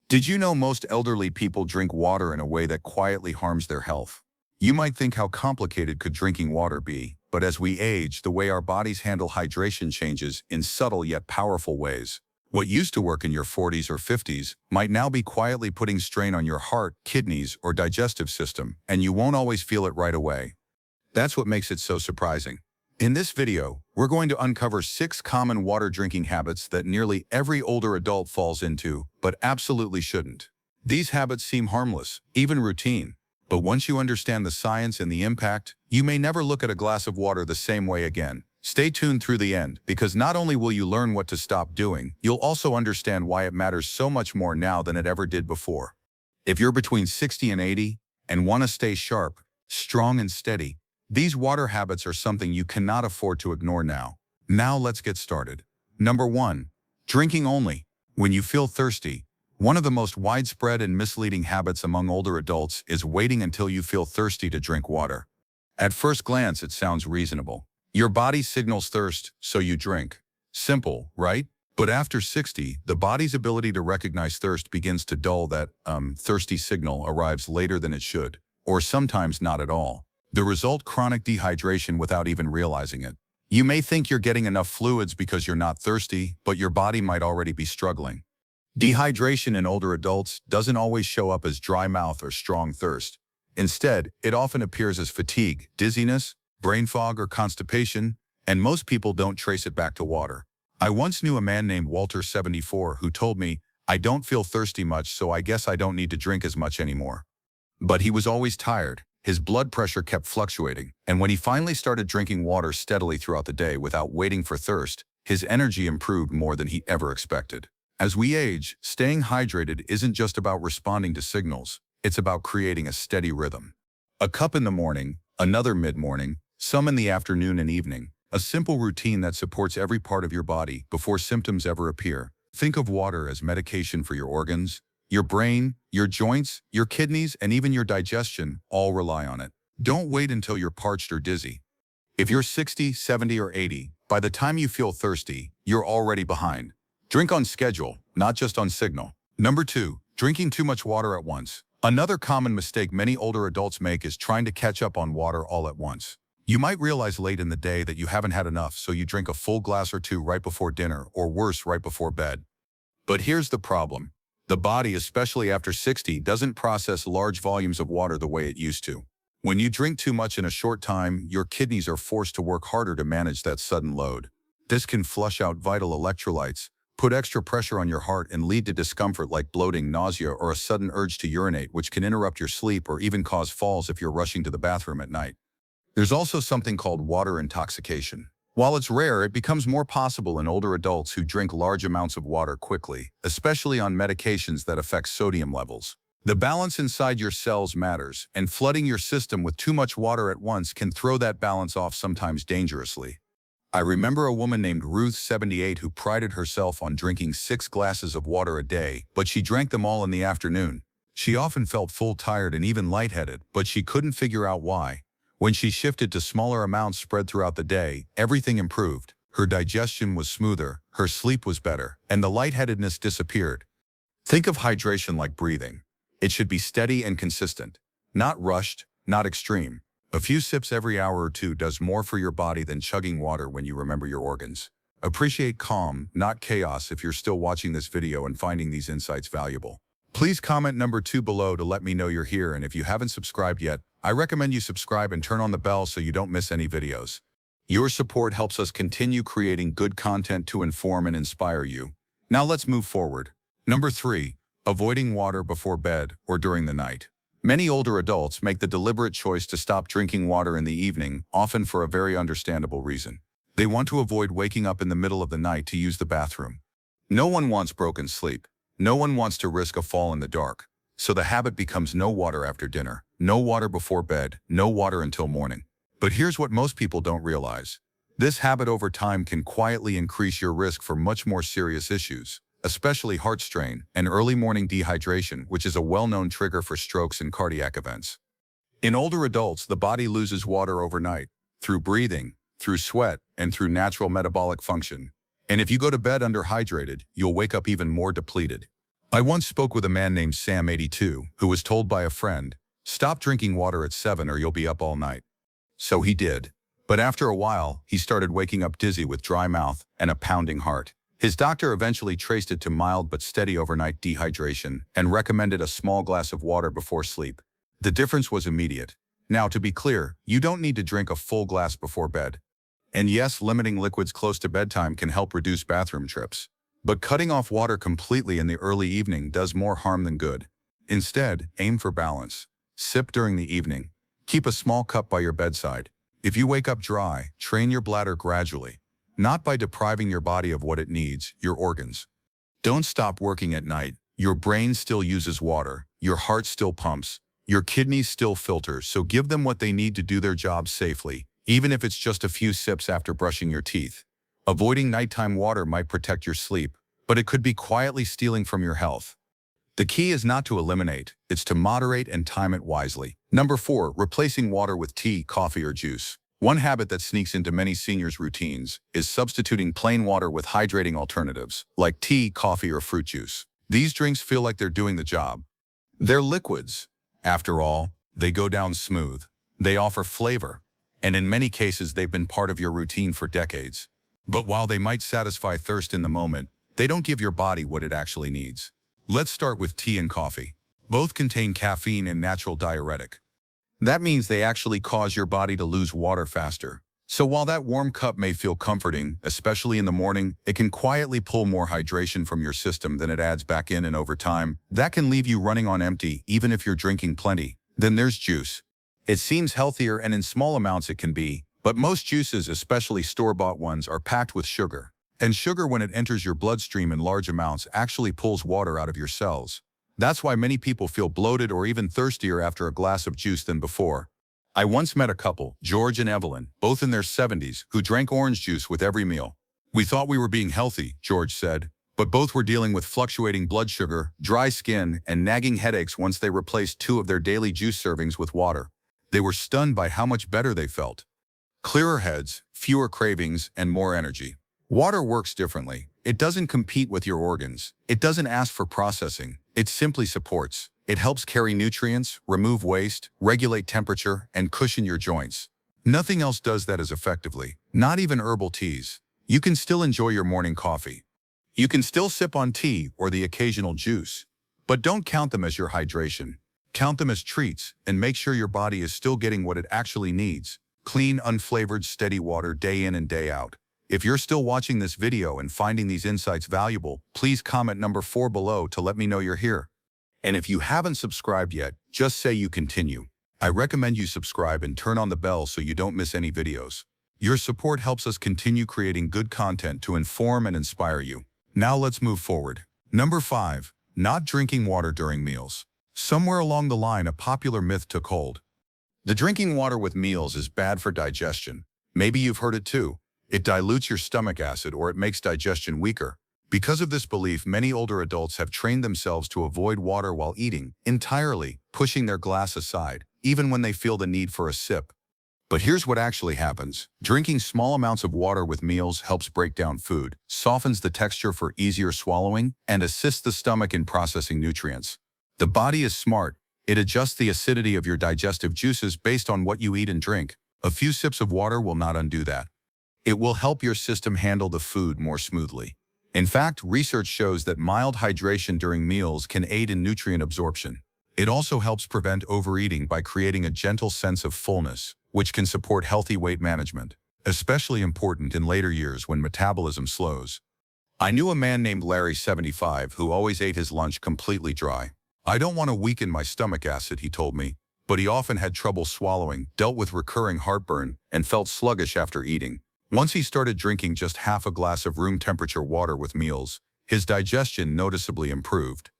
Did you know most elderly people drink water in a way that quietly harms their health? You might think how complicated could drinking water be, but as we age, the way our bodies handle hydration changes in subtle yet powerful ways. What used to work in your 40s or 50s might now be quietly putting strain on your heart, kidneys, or digestive system, and you won't always feel it right away. That's what makes it so surprising. In this video, we're going to uncover 6 common water drinking habits that nearly every older adult falls into, but absolutely shouldn't. These habits seem harmless, even routine, but once you understand the science and the impact, you may never look at a glass of water the same way again. Stay tuned through the end, because not only will you learn what to stop doing, you'll also understand why it matters so much more now than it ever did before. If you're between 60 and 80 and want to stay sharp, strong and steady, these water habits are something you cannot afford to ignore now. Now let's get started. Number 1. Drinking only. When you feel thirsty, one of the most widespread and misleading habits among older adults is waiting until you feel thirsty to drink water. At first glance, it sounds reasonable. Your body signals thirst, so you drink. Simple, right? But after 60, the body's ability to recognize thirst begins to dull. That thirsty signal arrives later than it should, or sometimes not at all. The result, chronic dehydration without even realizing it. You may think you're getting enough fluids because you're not thirsty, but your body might already be struggling. Dehydration in older adults doesn't always show up as dry mouth or strong thirst. Instead, it often appears as fatigue, dizziness, brain fog, or constipation, and most people don't trace it back to water. I once knew a man named Walter, 74, who told me, "I don't feel thirsty much, so I guess I don't need to drink as much anymore." But he was always tired. His blood pressure kept fluctuating, and when he finally started drinking water steadily throughout the day without waiting for thirst, his energy improved more than he ever expected. As we age, staying hydrated isn't just about responding to signals, it's about creating a steady rhythm. A cup in the morning, another mid-morning, some in the afternoon and evening, a simple routine that supports every part of your body before symptoms ever appear. Think of water as medication for your organs. Your brain, your joints, your kidneys, and even your digestion all rely on it. Don't wait until you're parched or dizzy. If you're 60, 70, or 80, by the time you feel thirsty, you're already behind. Drink on schedule, not just on signal. Number 2, drinking too much water at once. Another common mistake many older adults make is trying to catch up on water all at once. You might realize late in the day that you haven't had enough, so you drink a full glass or two right before dinner, or worse, right before bed. But here's the problem. The body, especially after 60, doesn't process large volumes of water the way it used to. When you drink too much in a short time, your kidneys are forced to work harder to manage that sudden load. This can flush out vital electrolytes, put extra pressure on your heart, and lead to discomfort like bloating, nausea, or a sudden urge to urinate, which can interrupt your sleep or even cause falls if you're rushing to the bathroom at night. There's also something called water intoxication. While it's rare, it becomes more possible in older adults who drink large amounts of water quickly, especially on medications that affect sodium levels. The balance inside your cells matters, and flooding your system with too much water at once can throw that balance off, sometimes dangerously. I remember a woman named Ruth, 78, who prided herself on drinking 6 glasses of water a day, but she drank them all in the afternoon. She often felt full, tired, and even lightheaded, but she couldn't figure out why. When she shifted to smaller amounts spread throughout the day, everything improved. Her digestion was smoother, her sleep was better, and the lightheadedness disappeared. Think of hydration like breathing. It should be steady and consistent, not rushed, not extreme. A few sips every hour or two does more for your body than chugging water when you remember your organs. Appreciate calm, not chaos, if you're still watching this video and finding these insights valuable. Please comment number 2 below to let me know you're here, and if you haven't subscribed yet, I recommend you subscribe and turn on the bell so you don't miss any videos. Your support helps us continue creating good content to inform and inspire you. Now let's move forward. Number 3, avoiding water before bed or during the night. Many older adults make the deliberate choice to stop drinking water in the evening, often for a very understandable reason. They want to avoid waking up in the middle of the night to use the bathroom. No one wants broken sleep. No one wants to risk a fall in the dark. So the habit becomes no water after dinner, no water before bed, no water until morning. But here's what most people don't realize. This habit over time can quietly increase your risk for much more serious issues, especially heart strain and early morning dehydration, which is a well-known trigger for strokes and cardiac events. In older adults, the body loses water overnight, through breathing, through sweat, and through natural metabolic function. And if you go to bed underhydrated, you'll wake up even more depleted. I once spoke with a man named Sam, 82, who was told by a friend, "Stop drinking water at 7 or you'll be up all night." So he did. But after a while, he started waking up dizzy with dry mouth and a pounding heart. His doctor eventually traced it to mild but steady overnight dehydration and recommended a small glass of water before sleep. The difference was immediate. Now, to be clear, you don't need to drink a full glass before bed. And yes, limiting liquids close to bedtime can help reduce bathroom trips. But cutting off water completely in the early evening does more harm than good. Instead, aim for balance. Sip during the evening. Keep a small cup by your bedside. If you wake up dry, train your bladder gradually. Not by depriving your body of what it needs, your organs. Don't stop working at night. Your brain still uses water. Your heart still pumps. Your kidneys still filter, so give them what they need to do their job safely, even if it's just a few sips after brushing your teeth. Avoiding nighttime water might protect your sleep, but it could be quietly stealing from your health. The key is not to eliminate, it's to moderate and time it wisely. Number 4, replacing water with tea, coffee, or juice. One habit that sneaks into many seniors' routines is substituting plain water with hydrating alternatives, like tea, coffee, or fruit juice. These drinks feel like they're doing the job. They're liquids. After all, they go down smooth. They offer flavor. And in many cases, they've been part of your routine for decades. But while they might satisfy thirst in the moment, they don't give your body what it actually needs. Let's start with tea and coffee. Both contain caffeine and natural diuretic. That means they actually cause your body to lose water faster. So while that warm cup may feel comforting, especially in the morning, it can quietly pull more hydration from your system than it adds back in, and over time, that can leave you running on empty even if you're drinking plenty. Then there's juice. It seems healthier, and in small amounts it can be, but most juices, especially store-bought ones, are packed with sugar. And sugar, when it enters your bloodstream in large amounts, actually pulls water out of your cells. That's why many people feel bloated or even thirstier after a glass of juice than before. I once met a couple, George and Evelyn, both in their 70s, who drank orange juice with every meal. "We thought we were being healthy," George said, but both were dealing with fluctuating blood sugar, dry skin, and nagging headaches once they replaced 2 of their daily juice servings with water. They were stunned by how much better they felt. Clearer heads, fewer cravings, and more energy. Water works differently. It doesn't compete with your organs. It doesn't ask for processing. It simply supports. It helps carry nutrients, remove waste, regulate temperature, and cushion your joints. Nothing else does that as effectively. Not even herbal teas. You can still enjoy your morning coffee. You can still sip on tea or the occasional juice. But don't count them as your hydration. Count them as treats, and make sure your body is still getting what it actually needs. Clean, unflavored, steady water day in and day out. If you're still watching this video and finding these insights valuable, please comment number 4 below to let me know you're here. And if you haven't subscribed yet, just say you continue. I recommend you subscribe and turn on the bell so you don't miss any videos. Your support helps us continue creating good content to inform and inspire you. Now let's move forward. Number 5, not drinking water during meals. Somewhere along the line, a popular myth took hold. The drinking water with meals is bad for digestion. Maybe you've heard it too. It dilutes your stomach acid, or it makes digestion weaker. Because of this belief, many older adults have trained themselves to avoid water while eating entirely, pushing their glass aside, even when they feel the need for a sip. But here's what actually happens. Drinking small amounts of water with meals helps break down food, softens the texture for easier swallowing, and assists the stomach in processing nutrients. The body is smart. It adjusts the acidity of your digestive juices based on what you eat and drink. A few sips of water will not undo that. It will help your system handle the food more smoothly. In fact, research shows that mild hydration during meals can aid in nutrient absorption. It also helps prevent overeating by creating a gentle sense of fullness, which can support healthy weight management, especially important in later years when metabolism slows. I knew a man named Larry, 75, who always ate his lunch completely dry. "I don't want to weaken my stomach acid," he told me, but he often had trouble swallowing, dealt with recurring heartburn, and felt sluggish after eating. Once he started drinking just half a glass of room-temperature water with meals, his digestion noticeably improved.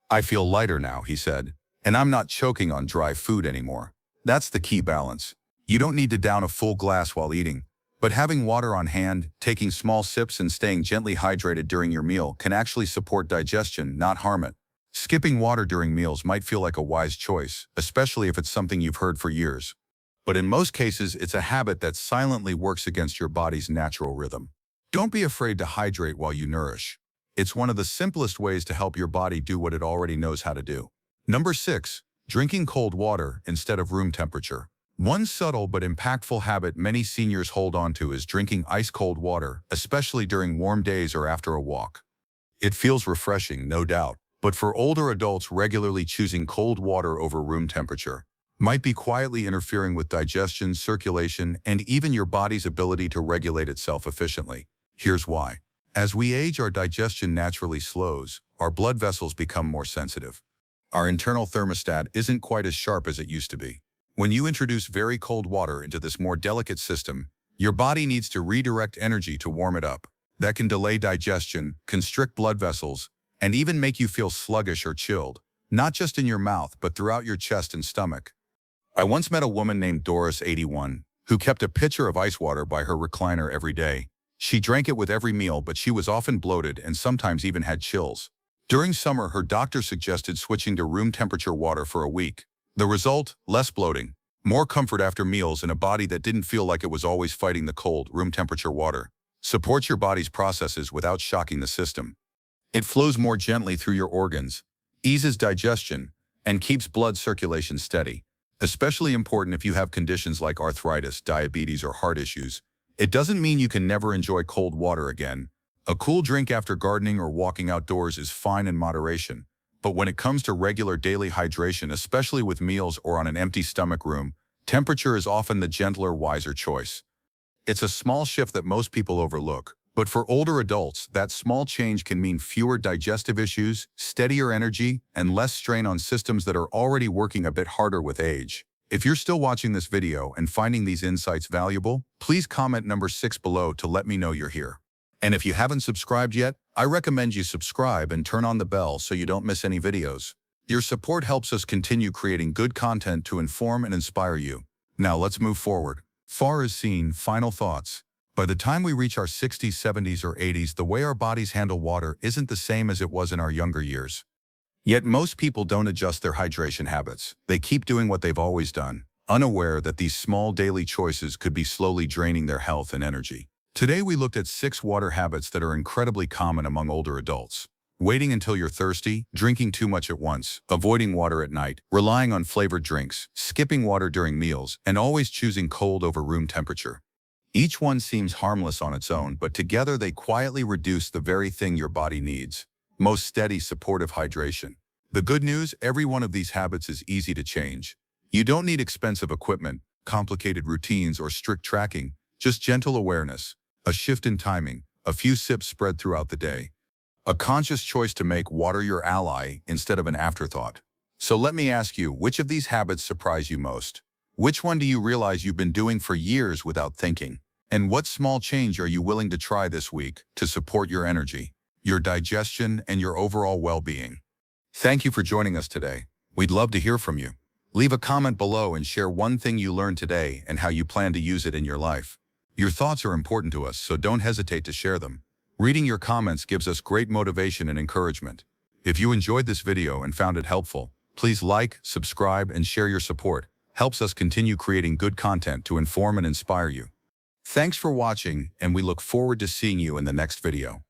"I feel lighter now," he said, "and I'm not choking on dry food anymore." That's the key balance. You don't need to down a full glass while eating, but having water on hand, taking small sips, and staying gently hydrated during your meal can actually support digestion, not harm it. Skipping water during meals might feel like a wise choice, especially if it's something you've heard for years. But in most cases, it's a habit that silently works against your body's natural rhythm. Don't be afraid to hydrate while you nourish. It's one of the simplest ways to help your body do what it already knows how to do. Number 6. Drinking cold water instead of room temperature. One subtle but impactful habit many seniors hold on to is drinking ice-cold water, especially during warm days or after a walk. It feels refreshing, no doubt, but for older adults, regularly choosing cold water over room temperature might be quietly interfering with digestion, circulation, and even your body's ability to regulate itself efficiently. Here's why. As we age, our digestion naturally slows, our blood vessels become more sensitive. Our internal thermostat isn't quite as sharp as it used to be. When you introduce very cold water into this more delicate system, your body needs to redirect energy to warm it up. That can delay digestion, constrict blood vessels, and even make you feel sluggish or chilled, not just in your mouth, but throughout your chest and stomach. I once met a woman named Doris, 81, who kept a pitcher of ice water by her recliner every day. She drank it with every meal, but she was often bloated and sometimes even had chills. During summer, her doctor suggested switching to room temperature water for a week. The result? Less bloating, more comfort after meals, and a body that didn't feel like it was always fighting the cold. Room temperature water supports your body's processes without shocking the system. It flows more gently through your organs, eases digestion, and keeps blood circulation steady. Especially important if you have conditions like arthritis, diabetes, or heart issues. It doesn't mean you can never enjoy cold water again. A cool drink after gardening or walking outdoors is fine in moderation. But when it comes to regular daily hydration, especially with meals or on an empty stomach, room temperature is often the gentler, wiser choice. It's a small shift that most people overlook, but for older adults, that small change can mean fewer digestive issues, steadier energy, and less strain on systems that are already working a bit harder with age. If you're still watching this video and finding these insights valuable, please comment number 6 below to let me know you're here. And if you haven't subscribed yet, I recommend you subscribe and turn on the bell so you don't miss any videos. Your support helps us continue creating good content to inform and inspire you. Now let's move forward. Far as seen, final thoughts. By the time we reach our 60s, 70s, or 80s, the way our bodies handle water isn't the same as it was in our younger years. Yet most people don't adjust their hydration habits. They keep doing what they've always done, unaware that these small daily choices could be slowly draining their health and energy. Today we looked at 6 water habits that are incredibly common among older adults. Waiting until you're thirsty, drinking too much at once, avoiding water at night, relying on flavored drinks, skipping water during meals, and always choosing cold over room temperature. Each one seems harmless on its own, but together they quietly reduce the very thing your body needs: most steady, supportive hydration. The good news, every one of these habits is easy to change. You don't need expensive equipment, complicated routines, or strict tracking, just gentle awareness, a shift in timing, a few sips spread throughout the day. A conscious choice to make water your ally instead of an afterthought. So let me ask you, which of these habits surprise you most? Which one do you realize you've been doing for years without thinking? And what small change are you willing to try this week to support your energy, your digestion, and your overall well-being? Thank you for joining us today. We'd love to hear from you. Leave a comment below and share one thing you learned today and how you plan to use it in your life. Your thoughts are important to us, so don't hesitate to share them. Reading your comments gives us great motivation and encouragement. If you enjoyed this video and found it helpful, please like, subscribe, and share. Your support helps us continue creating good content to inform and inspire you. Thanks for watching, and we look forward to seeing you in the next video.